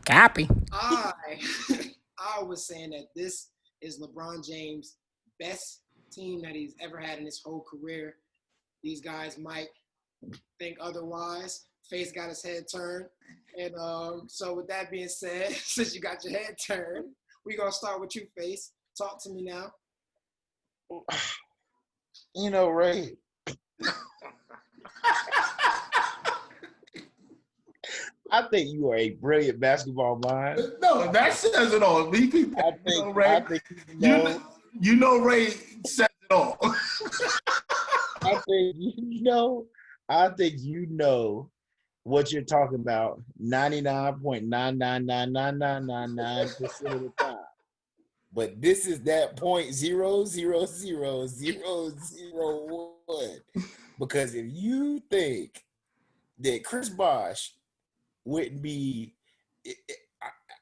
Copy. I I was saying that this is LeBron James' best team that he's ever had in his whole career. These guys might think otherwise. Face got his head turned. And so with that being said, since you got your head turned, we're gonna start with you, Face. Talk to me now. Ray, I think you are a brilliant basketball mind. No, that says it all. We people, Ray. I think Ray says it all. I think I think what you're talking about 99.9999999% of the time. But this is that 0.0000001. Because if you think that Chris Bosh wouldn't be,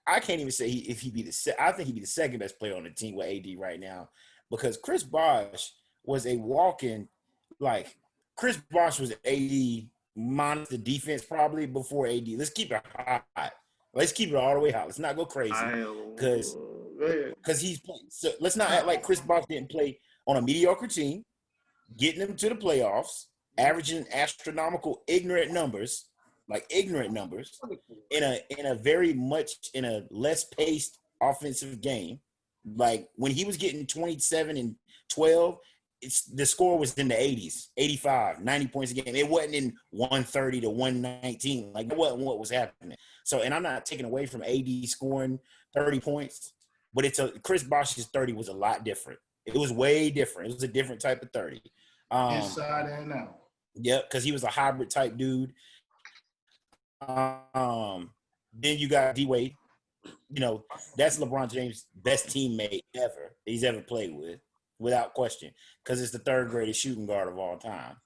I can't even say if he'd be I think he'd be the second best player on the team with AD right now, because Chris Bosh was a walk-in, like Chris Bosh was AD minus the defense probably before AD. Let's keep it hot. Let's keep it all the way hot. Let's not go crazy because he's playing. So let's not act like Chris Bosh didn't play on a mediocre team, getting them to the playoffs, averaging astronomical ignorant numbers in a very much in a less paced offensive game. Like when he was getting 27 and 12, the score was in the 80s, 85, 90 points a game. It wasn't in 130 to 119. Like that wasn't what was happening. So, and I'm not taking away from AD scoring 30 points, but Chris Bosh's 30 was a lot different. It was way different. It was a different type of 30. Inside and out. Yep, because he was a hybrid type dude. Then you got D-Wade. That's LeBron James' best teammate ever he's ever played with, without question, because it's the third greatest shooting guard of all time.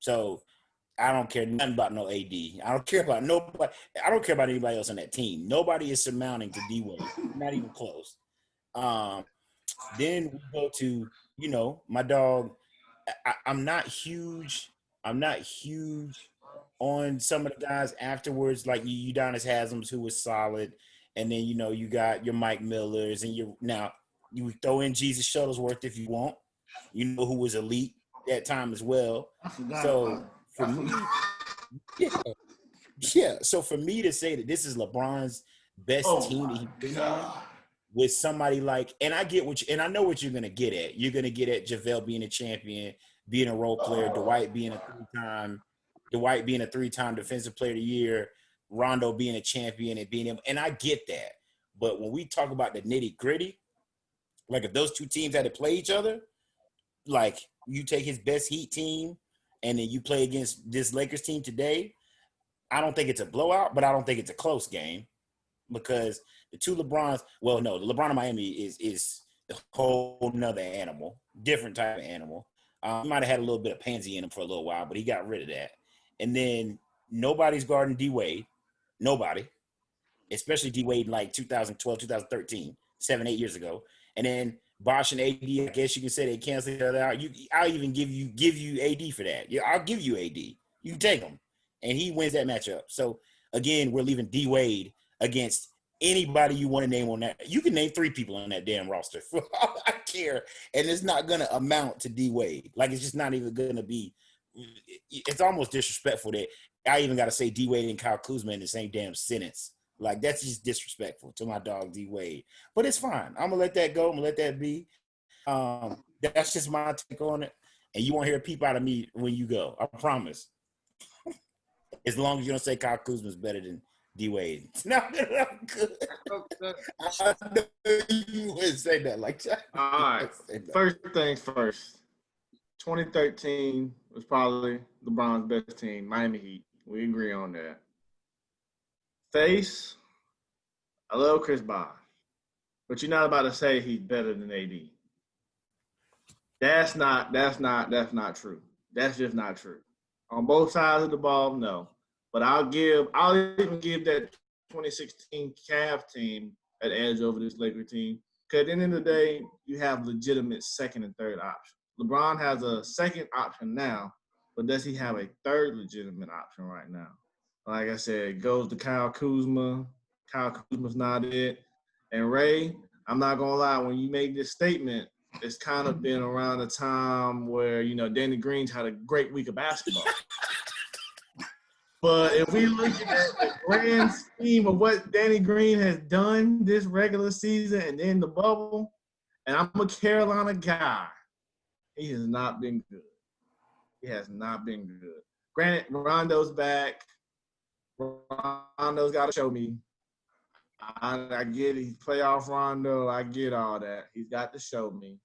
So I don't care nothing about no AD. I don't care about nobody. I don't care about anybody else on that team. Nobody is surmounting to D-Wade. Not even close. Then we go to, my dog. I'm not huge. On some of the guys afterwards, like Udonis Haslam's, who was solid, and then you got your Mike Millers, and you throw in Jesus Shuttlesworth if you want, who was elite that time as well. So for me, yeah. So for me to say that this is LeBron's best team that he's been on with somebody like, and I get and I know what you're gonna get at. You're gonna get at JaVale being a champion, being a role player, Dwight being a three-time defensive player of the year, Rondo being a champion and being him. And I get that. But when we talk about the nitty-gritty, like if those two teams had to play each other, like you take his best Heat team and then you play against this Lakers team today, I don't think it's a blowout, but I don't think it's a close game, because the two LeBrons, well, no, the LeBron of Miami is a whole nother animal, different type of animal. He might have had a little bit of pansy in him for a little while, but he got rid of that. And then nobody's guarding D-Wade. Nobody. Especially D-Wade in like 2012, 2013, 7-8 years ago. And then Bosh and AD, I guess you can say they cancel each other out. I'll even give you AD for that. Yeah, I'll give you AD. You can take him. And he wins that matchup. So, again, we're leaving D-Wade against anybody you want to name on that. You can name 3 people on that damn roster. For all I care. And it's not going to amount to D-Wade. Like, it's just not even going to be. It's almost disrespectful that I even got to say D-Wade and Kyle Kuzma in the same damn sentence. Like, that's just disrespectful to my dog D-Wade. But it's fine. I'm going to let that go. I'm going to let that be. That's just my take on it. And you won't hear a peep out of me when you go. I promise. As long as you don't say Kyle Kuzma is better than D-Wade. No, I'm good. I know you wouldn't say that like that. All right. First things first. 2013 was probably LeBron's best team, Miami Heat. We agree on that. Face, I love Chris Bosh, but you're not about to say he's better than AD. That's not true. That's just not true. On both sides of the ball, no. But I'll even give that 2016 Cavs team an edge over this Lakers team. Because at the end of the day, you have legitimate second and third options. LeBron has a second option now, but does he have a third legitimate option right now? Like I said, it goes to Kyle Kuzma, Kyle Kuzma's not it. And Ray, I'm not gonna lie, when you make this statement, it's kind of been around the time where, you know, Danny Green's had a great week of basketball. But if we look at the grand scheme of what Danny Green has done this regular season and in the bubble, and I'm a Carolina guy, he has not been good. He has not been good. Granted, Rondo's back. Rondo's got to show me. I get it. He's playoff Rondo. I get all that. He's got to show me.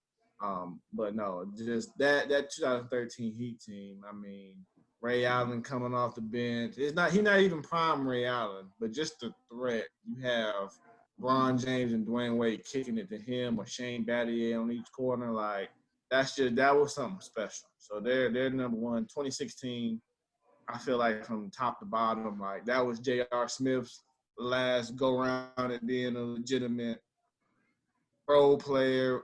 But no, just that 2013 Heat team. I mean, Ray Allen coming off the bench. He's not even prime Ray Allen, but just the threat. You have LeBron James and Dwayne Wade kicking it to him or Shane Battier on each corner. Like, that was something special. So they're number one. 2016, I feel like from top to bottom, like that was J.R. Smith's last go around at being a legitimate role player,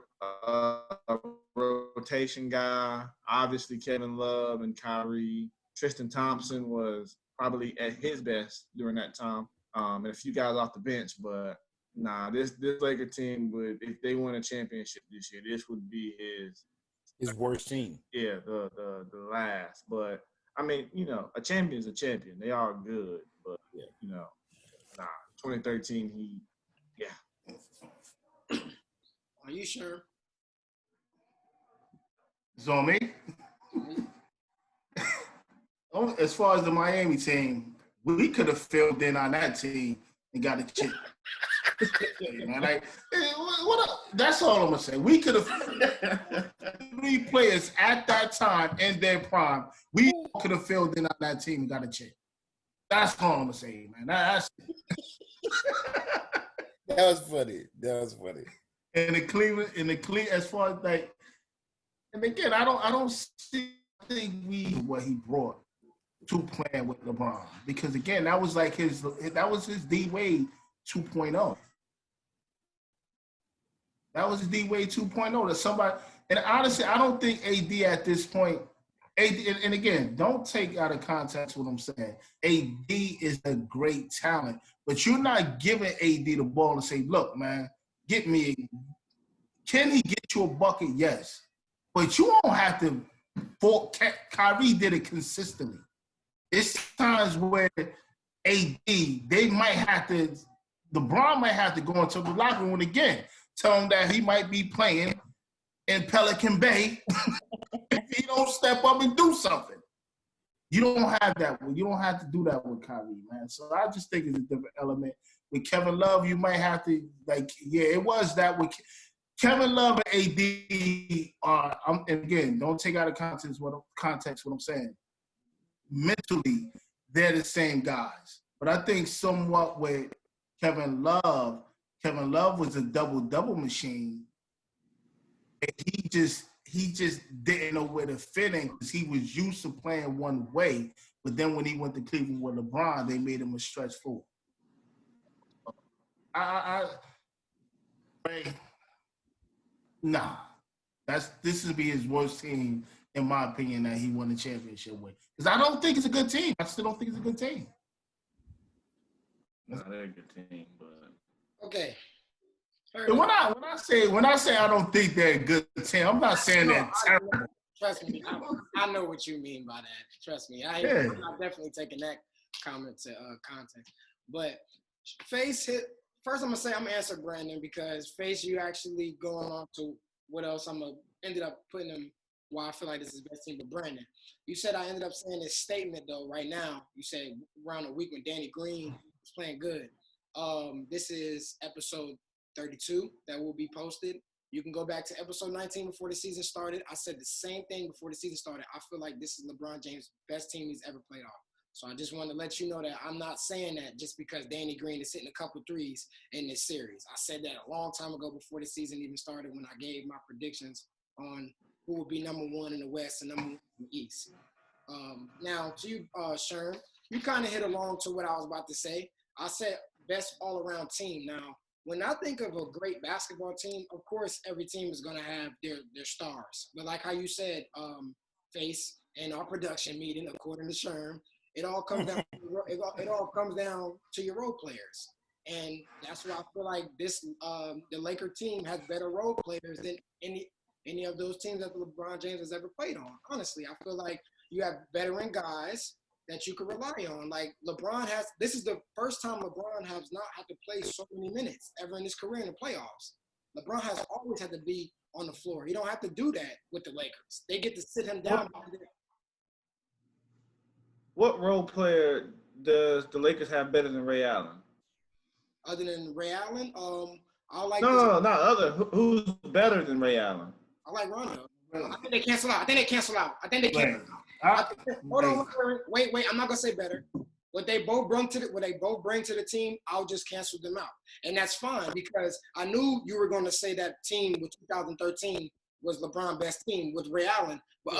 rotation guy. Obviously, Kevin Love and Kyrie. Tristan Thompson was probably at his best during that time, and a few guys off the bench. But nah, this Laker team would, if they win a championship this year, this would be his worst team. Yeah, the last. But I mean, you know, a champion is a champion. They are good, but yeah, you know, 2013 Are you sure? It's on me. As far as the Miami team, we could have filled in on that team and got a chip. Man, like, what up? That's all I'm gonna say. We could have 3 players at that time in their prime. We could have filled in on that team and got a chip. That's all I'm gonna say, man. That's That was funny. in the Cleveland, as far as like, and again, I don't think what he brought to playing with LeBron, because again, that was his D Wade 2.0. That was his D Wade 2.0. That somebody, and honestly, I don't think AD at this point. AD, and again, don't take out of context what I'm saying. AD is a great talent, but you're not giving AD the ball and say, "Look, man, get me." Can he get you a bucket? Yes, but you don't have to. Kyrie did it consistently. It's times where AD, LeBron might have to go into the locker room again, tell him that he might be playing in Pelican Bay if he don't step up and do something. You don't have that. You don't have to do that with Kyrie, man. So I just think it's a different element. With Kevin Love, you might have to, it was that with Kevin Love and AD. And again, don't take out of context what I'm saying. Mentally, they're the same guys. But I think somewhat with Kevin Love was a double machine. And he just didn't know where to fit in because he was used to playing one way. But then when he went to Cleveland with LeBron, they made him a stretch four. This would be his worst team, in my opinion, that he won the championship with. Because I don't think it's a good team. I still don't think it's a good team. Not a good team, but Okay. And when I say I don't think they're a good team, I'm not saying they're terrible. Trust me, I know what you mean by that. Trust me, I'm not definitely taking that comment to context. But Faise hit. First, I'm gonna answer Brandon because Faise, you actually going on to what else ended up putting him. Why I feel like this is the best team. But Brandon, you said I ended up saying this statement though. Right now, you said around a week when Danny Green was playing good. This is episode 32 that will be posted. You can go back to episode 19 before the season started. I said the same thing before the season started. I feel like this is LeBron James' best team he's ever played off. So I just wanted to let you know that I'm not saying that just because Danny Green is hitting a couple threes in this series. I said that a long time ago before the season even started when I gave my predictions on who would be number one in the West and number one in the East. Now, to you, Sherm, you kind of hit along to what I was about to say. I said best all-around team. Now, when I think of a great basketball team, of course, every team is going to have their stars. But like how you said, Faise, in our production meeting, according to Sherm, it all comes down to your role players. And that's why I feel like the Laker team has better role players than any of those teams that LeBron James has ever played on. Honestly, I feel like you have veteran guys that you can rely on. Like this is the first time LeBron has not had to play so many minutes ever in his career in the playoffs. LeBron has always had to be on the floor. He don't have to do that with the Lakers. They get to sit him down. What role player does the Lakers have better than Ray Allen? Other than Ray Allen, I like No, not other. Who's better than Ray Allen? I like Rondo. I think they cancel out. Hold on, wait. I'm not gonna say better. What they both bring to the team, I'll just cancel them out, and that's fine because I knew you were going to say that team with 2013 was LeBron's best team with Ray Allen. But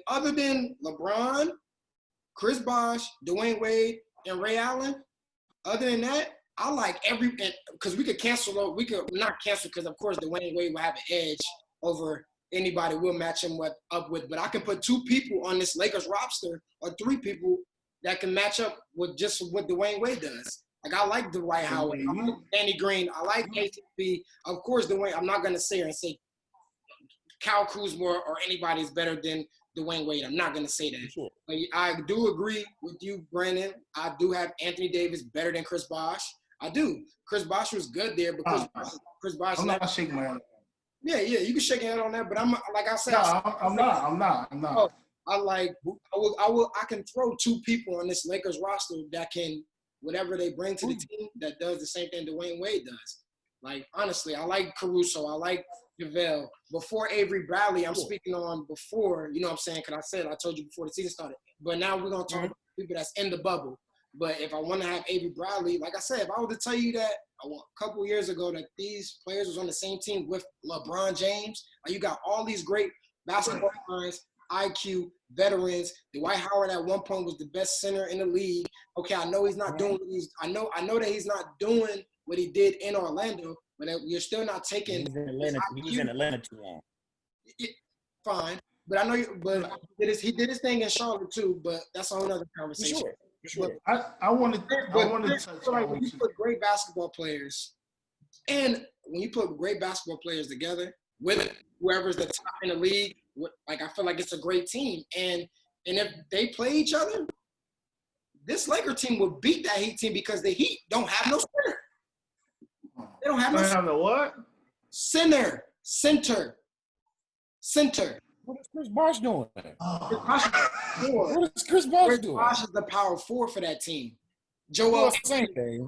other than LeBron, Chris Bosh, Dwayne Wade, and Ray Allen, other than that, I like because we could not cancel because of course Dwayne Wade will have an edge over anybody we'll match him up with. But I can put 2 people on this Lakers roster or 3 people that can match up with just what Dwayne Wade does. Like I like Dwight Howard, I like Danny Green, I like KCP. Of course, Dwayne. I'm not gonna say Kyle Kuzma or anybody is better than Dwayne Wade. I'm not gonna say that. Sure. But I do agree with you, Brandon. I do have Anthony Davis better than Chris Bosh. I do. Chris Bosh was good there because Chris Bosh. I'm not shaking my head. Yeah, you can shake your head on that, but I'm like I said. No, I'm not. Oh, I can throw 2 people on this Lakers roster that can whatever they bring to the team that does the same thing Dwayne Wade does. Like honestly, I like Caruso, I like JaVale. Before Avery Bradley, I'm speaking on before, you know what I'm saying? Because I told you before the season started. But now we're gonna talk about people that's in the bubble. But if I want to have Avery Bradley, like I said, if I were to tell you that a couple years ago that these players was on the same team with LeBron James, like you got all these great basketball minds, IQ, veterans. Dwight Howard at one point was the best center in the league. Okay, I know he's not doing I know that he's not doing what he did in Orlando, but you're still not taking. He's in Atlanta too long. Fine, but I know he did his thing in Charlotte too. But that's a whole other conversation. Sure. I want to touch on when you put great basketball players, and when you put great basketball players together with whoever's the top in the league, like I feel like it's a great team. And if they play each other, this Laker team will beat that Heat team because the Heat don't have no center. They don't have no what? Center. What is Chris Bosh doing? What is Chris Bosh doing? Chris Bosh is the power forward for that team. Technically,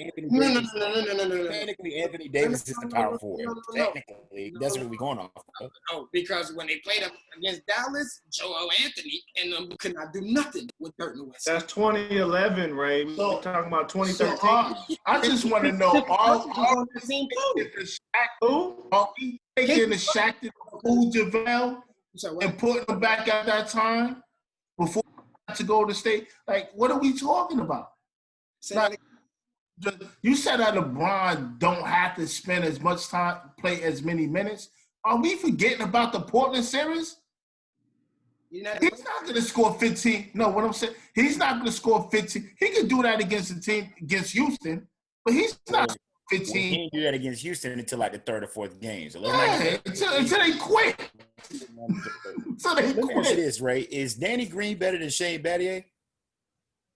Anthony Davis is the power forward. Technically, that's what we're going off. No, because when they played up against Dallas, Joel Anthony and them could not do nothing with Dirk Nowitzki. That's 2011, Ray. We're talking about 2013. I just want to know, are we taking the Shaq JaVale and putting him back at that time before to go to state? Like, what are we talking about? Like, you said that LeBron don't have to spend as much time, play as many minutes. Are we forgetting about the Portland series? He's not going to score 15. No, what I'm saying, he's not going to score 15. He could do that against the team, against Houston, but he's not 15. He didn't do that against Houston until like the 3rd or 4th game. So until they quit. So they quit. Let me this, Ray. Is Danny Green better than Shane Battier?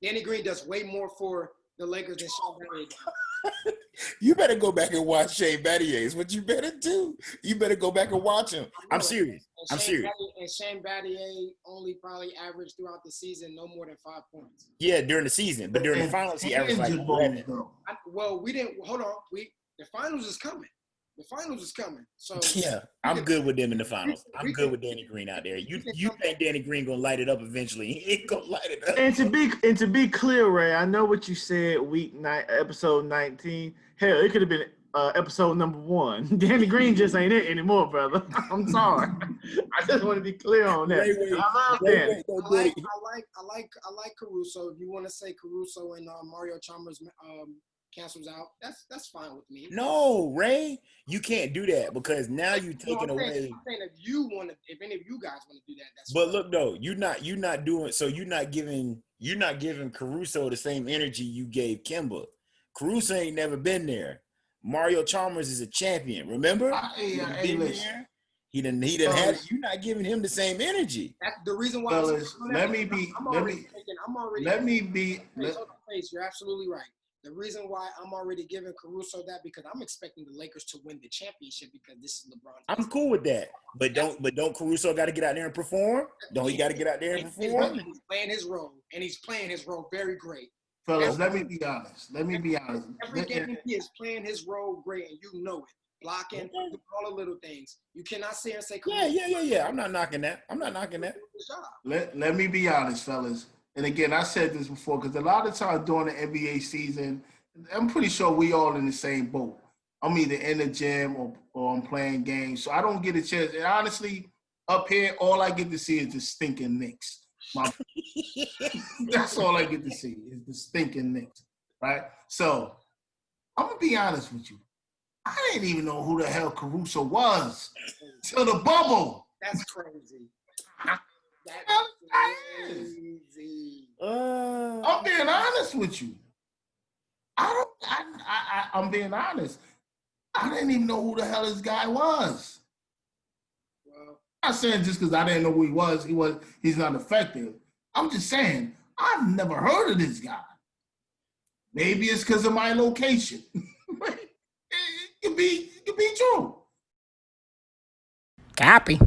Danny Green does way more for the Lakers than Shane Battier. You better go back and watch Shane Battier. Is what you better do. You better go back and watch him. I'm serious. And Shane Battier only probably averaged throughout the season no more than 5 points. Yeah, during the season, but during the finals he averaged like 11. We didn't. Hold on. The finals is coming. The finals is coming. So yeah, I'm good with them in the finals. I'm good with Danny Green out there. You think Danny Green gonna light it up eventually? He ain't gonna light it up. And to be clear, Ray, I know what you said. Episode 19. Hell, it could have been episode number 1. Danny Green just ain't it anymore, brother. I'm sorry. I just want to be clear on that. I love Danny. I like Caruso. If you want to say Caruso and Mario Chalmers cancels out, that's fine with me. No, Ray, you can't do that because now you're taking away. I'm saying if any of you guys want to do that, that's but fine. Look though, you're not giving Caruso the same energy you gave Kemba. Caruso ain't never been there. Mario Chalmers is a champion. Remember? Hey, listen. He didn't had it. You're not giving him the same energy. That's the reason why. Fellas, You're absolutely right. The reason why I'm already giving Caruso that because I'm expecting the Lakers to win the championship because this is LeBron's. I'm cool with that, but don't Caruso got to get out there and perform? Don't he got to get out there and perform? He's playing his role, and he's playing his role very great. Fellas, let me be honest. Every game he is playing his role great, and you know it. Blocking, all the little things. You cannot sit and say, yeah. I'm not knocking that. Let me be honest, fellas. And again, I said this before because a lot of times during the NBA season, I'm pretty sure we all in the same boat. I'm either in the gym or I'm playing games, so I don't get a chance. And honestly, up here, all I get to see is the stinking Knicks. That's all I get to see is the stinking Knicks, right? So I'm gonna be honest with you. I didn't even know who the hell Caruso was till the bubble. That's crazy. Crazy. I'm being honest with you. I'm being honest. I didn't even know who the hell this guy was. Well, I'm not saying just because I didn't know who he was, he's not effective. I'm just saying I've never heard of this guy. Maybe it's because of my location. It could be true. Kopy.